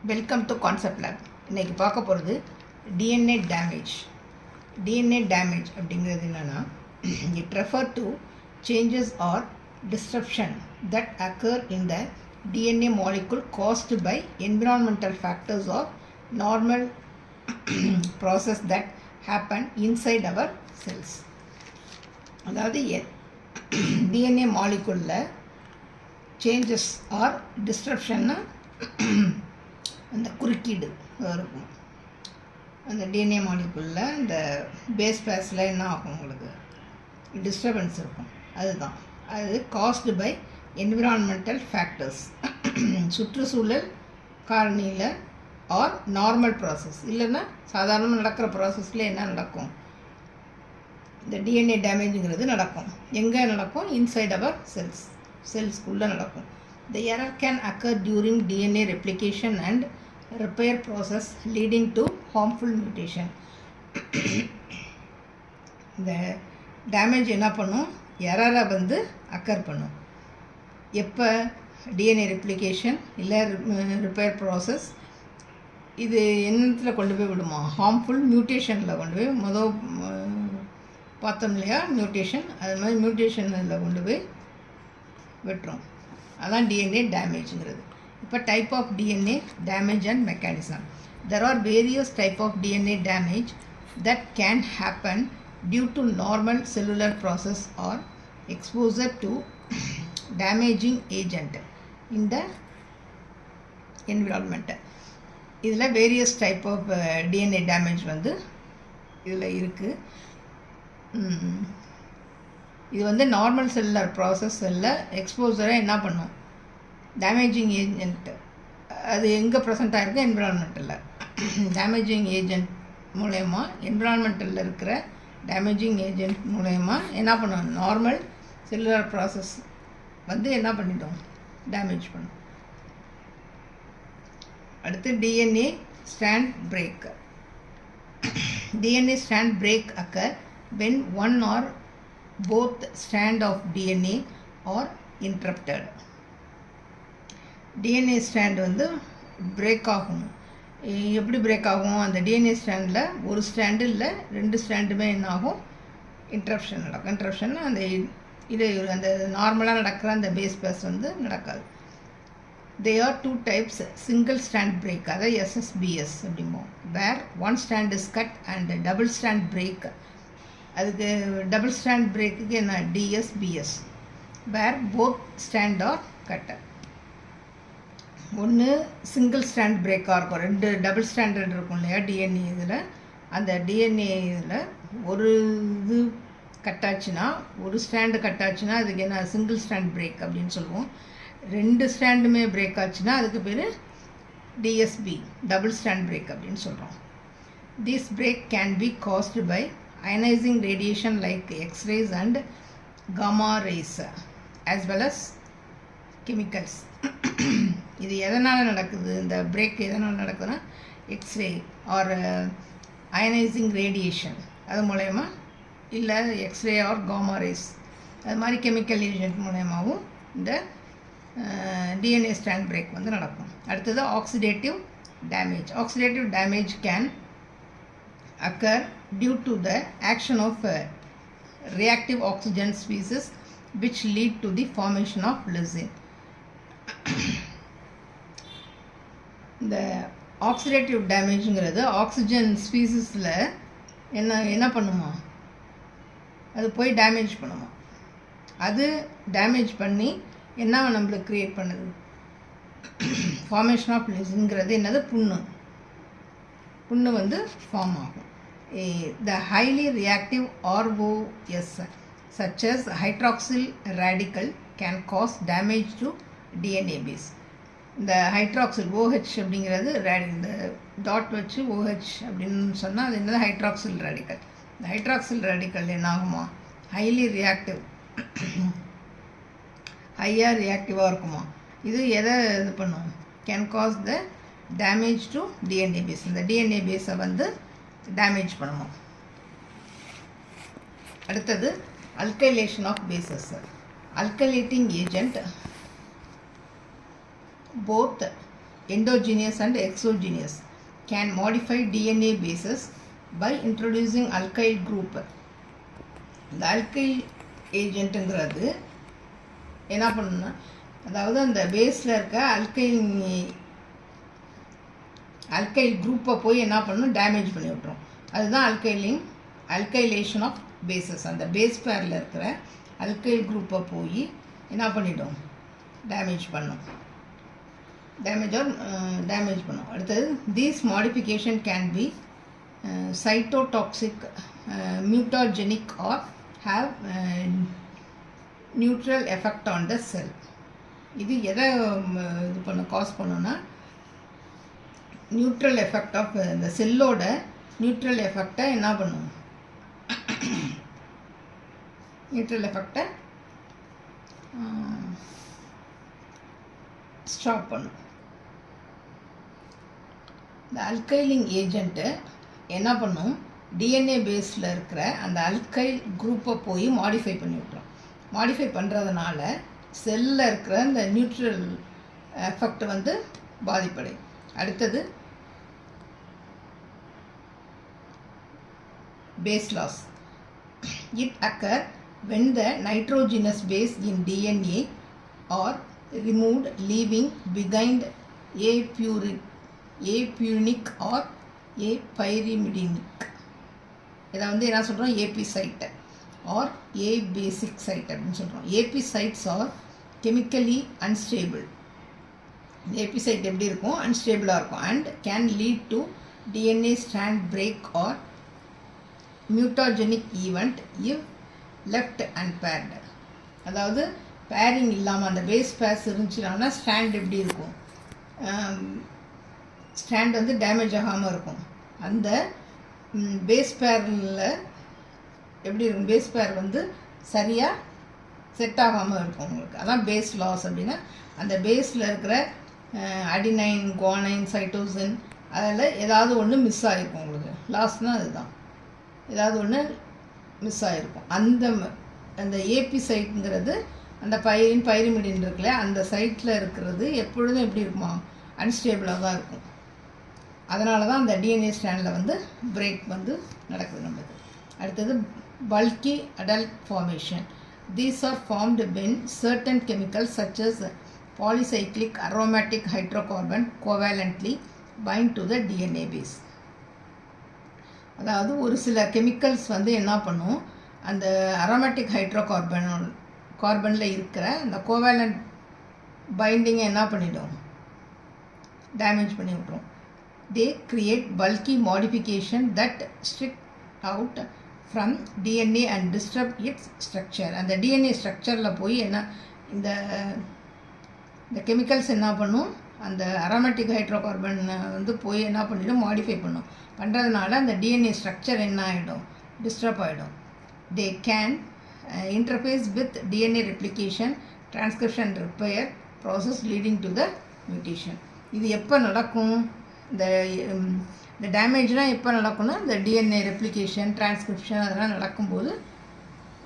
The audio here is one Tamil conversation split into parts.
Welcome to concept lab. இன்றைக்கி பார்க்க போகிறது டிஎன்ஏ டேமேஜ். டிஎன்ஏ டேமேஜ் அப்படிங்கிறது என்னென்னா, it refer to changes or disruption that occur in the DNA molecule caused by environmental factors or normal process that happen inside our cells. அதாவது டிஎன்ஏ மாலிகுலில் சேஞ்சஸ் ஆர் டிஸ்ட்ரப்ஷன்னா அந்த குறுக்கீடு இருக்கும். அந்த டிஎன்ஏ மாலிகுலில் இந்த பேஸ் பேஸில் என்ன ஆகும், உங்களுக்கு டிஸ்டர்பன்ஸ் இருக்கும். அதுதான் அது காஸ்டு பை என்விரான்மெண்டல் ஃபேக்டர்ஸ், சுற்றுச்சூழல் காரணியில், ஆர் நார்மல் ப்ராசஸ். இல்லைன்னா சாதாரணமாக நடக்கிற ப்ராசஸில் என்ன நடக்கும், இந்த டிஎன்ஏ டேமேஜுங்கிறது நடக்கும். எங்கே நடக்கும்? இன்சைட் அவர் செல்ஸ்குள்ளே நடக்கும். The error can occur during DNA replication and repair process leading to harmful mutation. இந்த டேமேஜ் என்ன பண்ணும், எரரை வந்து அக்கர் பண்ணும். எப்போ? டிஎன்ஏ ரெப்ளிகேஷன் இல்லை ரிப்பேர் ப்ராசஸ். இது என்னத்தில் கொண்டு போய் விடுமா? ஹார்ம்ஃபுல் மியூட்டேஷனில் கொண்டு போய் பார்த்தோம் இல்லையா, மியூட்டேஷன். அது மாதிரி மியூட்டேஷனில் கொண்டு போய் விட்டுரும். அதான் டிஎன்ஏ டேமேஜுங்கிறது. இப்போ type of DNA damage and mechanism. There are various type of DNA damage that can happen due to normal cellular process or exposure to damaging agent in the environment. இதில் various type of DNA damage வந்து இதில் இருக்குது. இது வந்து நார்மல் செல்லுலர் ப்ராசஸில் எக்ஸ்போசரை என்ன பண்ணும், டேமேஜிங் ஏஜென்ட். அது எங்கே ப்ரெசென்ட் ஆகிருக்கு? என்விரான்மெண்ட்டில். டேமேஜிங் ஏஜென்ட் மூலயமா, என்விரான்மெண்ட்டில் இருக்கிற டேமேஜிங் ஏஜென்ட் மூலயமா என்ன பண்ணும், நார்மல் செல்லுலர் ப்ராசஸ் வந்து என்ன பண்ணிட்டோம், டேமேஜ் பண்ணும். அடுத்து DNA strand break. DNA strand break occur when one or both strand of DNA are interrupted. DNA strand வந்து பிரேக் ஆகும். எப்படி பிரேக் ஆகும்? அந்த டிஎன்ஏ ஸ்ட்ராண்டில் ஒரு ஸ்ட்ராண்டு இல்லை, ரெண்டு ஸ்ட்ராண்டுமே என்ன ஆகும், இன்ட்ரப்ஷன் நடக்கும். இன்ட்ரப்ஷன்னா அந்த அந்த நார்மலாக நடக்கிற அந்த பேஸ் பேஸ் வந்து நடக்காது. They are two types. Single strand break, அதாவது எஸ்எஸ்பிஎஸ் அப்படிம்போம், where one strand is cut, and double strand break. அதுக்கு டபுள் ஸ்ட்ராண்ட் பிரேக்குக்கு என்ன, DSBS, where both strand are cut. ஒன்று சிங்கிள் ஸ்ட்ராண்ட் பிரேக்காக இருக்கும், ரெண்டு டபுள் ஸ்ட்ராண்டர்ட் இருக்கும் இல்லையா டிஎன்ஏ இதில். அந்த டிஎன்ஏ இதில் ஒரு இது கட்டாச்சுன்னா, ஒரு ஸ்ட்ராண்டு கட்டாச்சுன்னா அதுக்கு என்ன, சிங்கிள் ஸ்ட்ராண்ட் பிரேக் அப்படின்னு சொல்லுவோம். ரெண்டு ஸ்ட்ராண்டுமே பிரேக் ஆச்சுன்னா அதுக்கு பேர் டிஎஸ்பி, டபுள் ஸ்ட்ராண்ட் பிரேக் அப்படின்னு சொல்கிறோம். This break can be caused by ionizing radiation like X-rays and gamma rays as well as chemicals. இது எதனால் நடக்குது, இந்த பிரேக் எதனால் நடக்குதுன்னா, எக்ஸ்ரே ஆர் அயனைசிங் ரேடியேஷன் அது மூலயமா, இல்லை எக்ஸ்ரே ஆர் காமா ரேஸ், அது மாதிரி கெமிக்கல் ஏஜென்ட் மூலயமாவும் இந்த டிஎன்ஏ ஸ்ட்ராண்ட் பிரேக் வந்து நடக்கும். அடுத்தது oxidative damage. Oxidative damage can occur due to the action of reactive oxygen species which lead to the formation of lysine. இந்த ஆக்சிடேட்டிவ் டேமேஜுங்கிறது ஆக்சிஜன் ஸ்பீசிஸில் என்ன பண்ணுமா, அது போய் டேமேஜ் பண்ணுமா. அது டேமேஜ் பண்ணி என்ன நம்மளுக்கு க்ரியேட் பண்ணுது, ஃபார்மேஷன் ஆஃப் லிசின்ங்கிறது என்னது, புண்ணு வந்து ஃபார்ம் ஆகும். The highly reactive ROS such as hydroxyl radical can cause damage to DNA base. இந்த ஹைட்ராக்சில் OH அப்படிங்கிறது இந்த டாட் வச்சு OH அப்படின்னு சொன்னால் அது என்னது, ஹைட்ராக்சில் ரேடிக்கல். இந்த ஹைட்ராக்சில் ரேடிக்கல் என்ன ஆகுமா, ஹைலி ரியாக்டிவ், ஹையாக ரியாக்டிவாக இருக்குமா. இது எதை இது பண்ணும், can cause the damage to DNA base. இந்த டிஎன்ஏ பேஸை வந்து டேமேஜ் பண்ணுவோம். அடுத்தது alkylation of bases. Alkylating agent both endogenous and exogenous, can modify DNA bases by introducing alkyl group. இந்த alkyl agentங்கிறது என்ன பண்ணுன்னா, அதாவது அந்த பேஸில் இருக்க அல்கைல் குரூப்பை போய் என்ன பண்ணணும், டேமேஜ் பண்ணி விட்டுரும். அதுதான் அல்கைலேஷன் ஆஃப் பேசஸ். அந்த பேஸ் பேரில் இருக்கிற அல்கைல் குரூப்பை போய் என்ன பண்ணிடும், டேமேஜ் பண்ணும். அடுத்தது, these modification can be cytotoxic, mutagenic or have neutral effect on the cell. இது எதை காஸ் பண்ணுன்னா, நியூட்ரல் எஃபெக்ட் ஆஃப் இந்த செல்லோட நியூட்ரல் எஃபெக்டை என்ன பண்ணும், நியூட்ரல் எஃபெக்டை ஸ்டாப் பண்ணும். இந்த அல்கைலிங் ஏஜெண்ட்டு என்ன பண்ணும், டிஎன்ஏ பேஸில் இருக்கிற அந்த அல்கைல் குரூப்பை போய் மாடிஃபை பண்ணி விட்டுரும். மாடிஃபை பண்ணுறதுனால செல்லில் இருக்கிற இந்த நியூட்ரல் எஃபெக்ட் வந்து பாதிப்படையும். அடுத்தது, base loss. It occurs when the nitrogenous base in DNA are removed, leaving behind apurinic or apyrimidinic. இதை வந்து என்ன சொல்கிறோம், AP site or a basic site அப்படின்னு சொல்கிறோம். AP sites are chemically unstable. AP site எப்படி இருக்கும், அன்ஸ்டேபிளாக இருக்கும். And can lead to DNA strand break or mutagenic event if left unpaired. அதாவது பேரிங் இல்லாமல் அந்த பேஸ் பேர்ஸ் இருந்துச்சுன்னா ஸ்ட்ராண்ட் எப்படி இருக்கும், ஸ்ட்ராண்ட் வந்து டேமேஜ் ஆகாமல் இருக்கும். அந்த பேஸ் பேரில் எப்படி இருக்கும், பேஸ் பேர் வந்து சரியாக செட் ஆகாமல் இருக்கும் உங்களுக்கு. அதான் பேஸ் லாஸ் அப்படின்னா, அந்த பேஸில் இருக்கிற அடினைன், குவானைன், சைட்டோசின் அதில் ஏதாவது ஒன்று மிஸ் ஆகிருக்கும் உங்களுக்கு. லாஸ்னால் அதுதான், ஏதாவது ஒன்று மிஸ் ஆகிருக்கும். அந்த ஏபி சைட்டுங்கிறது அந்த பைரிமிடின் இருக்குல்ல, அந்த சைட்டில் இருக்கிறது எப்பொழுதும் எப்படி இருக்குமா, அன்ஸ்டேபிளாக தான் இருக்கும். அதனால தான் அந்த டிஎன்ஏ ஸ்ட்ராண்டில் வந்து பிரேக் வந்து நடக்குது நம்மளுக்கு. அடுத்தது, bulky adduct formation. These are formed when certain chemicals such as polycyclic aromatic hydrocarbon covalently bind to the DNA base. அதாவது ஒரு சில கெமிக்கல்ஸ் வந்து என்ன பண்ணும், அந்த அரோமேட்டிக் கார்பனில் இருக்கிற அந்த கோவேலண்ட் பைண்டிங்கை என்ன பண்ணிடும், டேமேஜ் பண்ணி விட்டுரும். தே create bulky modification that ஸ்ட்ரிக் out from DNA and disturb it's structure. அந்த டிஎன்ஏ ஸ்ட்ரக்சரில் போய் என்ன இந்த கெமிக்கல்ஸ் என்ன பண்ணும், அந்த அரோமேட்டிக் ஹைட்ரோகார்பன் வந்து போய் என்ன பண்ணிடும், மாடிஃபை பண்ணும். பண்ணுறதுனால அந்த டிஎன்ஏ ஸ்ட்ரக்சர் என்ன ஆகிடும், டிஸ்டர்ப் ஆகிடும். They can interface with DNA replication, transcription repair process leading to the mutation. இது எப்போ நடக்கும், இந்த டேமேஜ்லாம் எப்போ நடக்கும்னா, இந்த டிஎன்ஏ ரெப்ளிகேஷன், டிரான்ஸ்கிரிப்ஷன் அதெல்லாம் நடக்கும்போது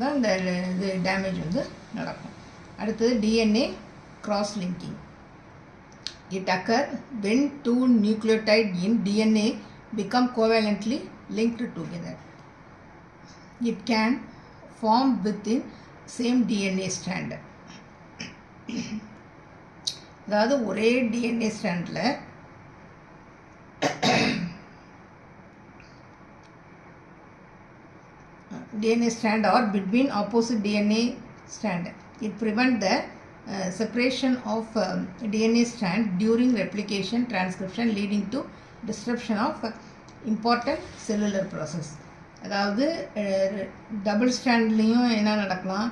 தான் இந்த இது டேமேஜ் வந்து நடக்கும். அடுத்தது, DNA cross linking. It occurs when two nucleotides in DNA become covalently linked together. It can form within same DNA strand. அதாவது ஒரே DNA ஸ்ட்ராண்டில் DNA strand or between opposite DNA strand. It prevents the separation of DNA strand during replication transcription, leading to disruption of important cellular process. அதாவது டபுள் ஸ்ட்ராண்ட்லேயும் என்ன நடக்கலாம்,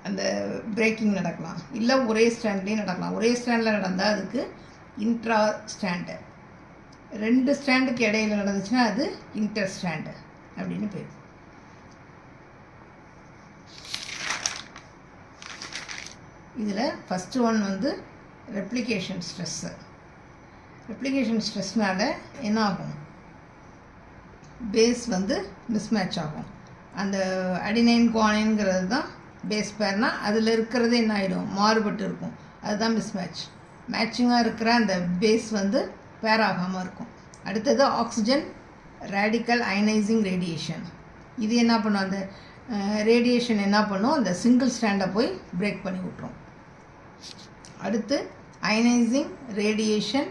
அந்த பிரேக்கிங் நடக்கலாம், இல்லை ஒரே ஸ்ட்ராண்ட்லேயும் நடக்கலாம். ஒரே ஸ்ட்ராண்டில் நடந்தால் அதுக்கு இன்ட்ரா ஸ்ட்ராண்டு, ரெண்டு ஸ்ட்ராண்டுக்கு இடையில் நடந்துச்சுன்னா அது இன்டர் ஸ்ட்ராண்டு அப்படின்னு பேர். இதில் ஃபஸ்ட்டு ஒன் வந்து ரெப்ளிகேஷன் ஸ்ட்ரெஸ்ஸு. ரெப்ளிகேஷன் ஸ்ட்ரெஸ்னால என்ன ஆகும், பேஸ் வந்து மிஸ்மேட்ச் ஆகும். அந்த அடினைன் குவானைன்ங்கிறது தான் பேஸ் பேர்னால் அதில் இருக்கிறது என்ன ஆகிடும், மாறுபட்டு இருக்கும், அதுதான் மிஸ்மேட்ச். மேட்சிங்காக இருக்கிற அந்த பேஸ் வந்து பேர் ஆகாமல் இருக்கும். அடுத்தது ஆக்சிஜன் ரேடிக்கல் அயனைசிங் ரேடியேஷன். இது என்ன பண்ணும், அந்த ரேடியேஷன் என்ன பண்ணும், அந்த சிங்கிள் ஸ்ட்ராண்டை போய் பிரேக் பண்ணி விட்டுரும். அடுத்து அயனைசிங் ரேடியேஷன்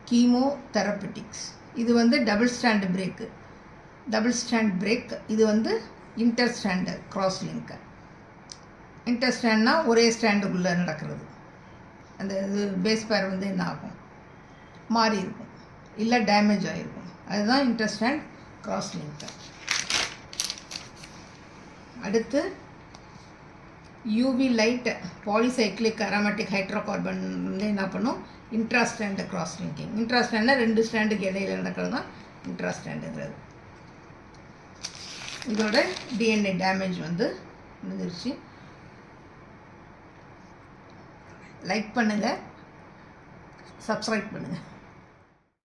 கீமோதெரபிட்டிக்ஸ். இது வந்து double strand break. Double strand break இது வந்து inter strand cross link. Inter ஸ்ட்ராண்ட்னா ஒரே ஸ்ட்ராண்டுக்குள்ளே நடக்கிறது. அந்த இது பேஸ் பேர் வந்து என்ன ஆகும், மாறி இருக்கும், இல்லை டேமேஜ் ஆகிருக்கும். அதுதான் இன்டர் ஸ்ட்ராண்ட் கிராஸ் லிங்க்கு. அடுத்து UV light polycyclic aromatic hydrocarbon வந்து என்ன பண்ணும், இன்ட்ராஸ்ட்ராண்ட் கிராஸ் லிங்கிங். இன்ட்ராஸ்ட்ராண்ட்னா 2 ஸ்ட்ராண்டுக்கு இடையில நடக்கிறது தான் இன்ட்ராஸ்ட்ராண்டுங்கிறது. இதோட டிஎன்ஏ டேமேஜ் வந்து முடிஞ்சிருச்சு. லைக் பண்ணுங்கள், சப்ஸ்கிரைப் பண்ணுங்கள்.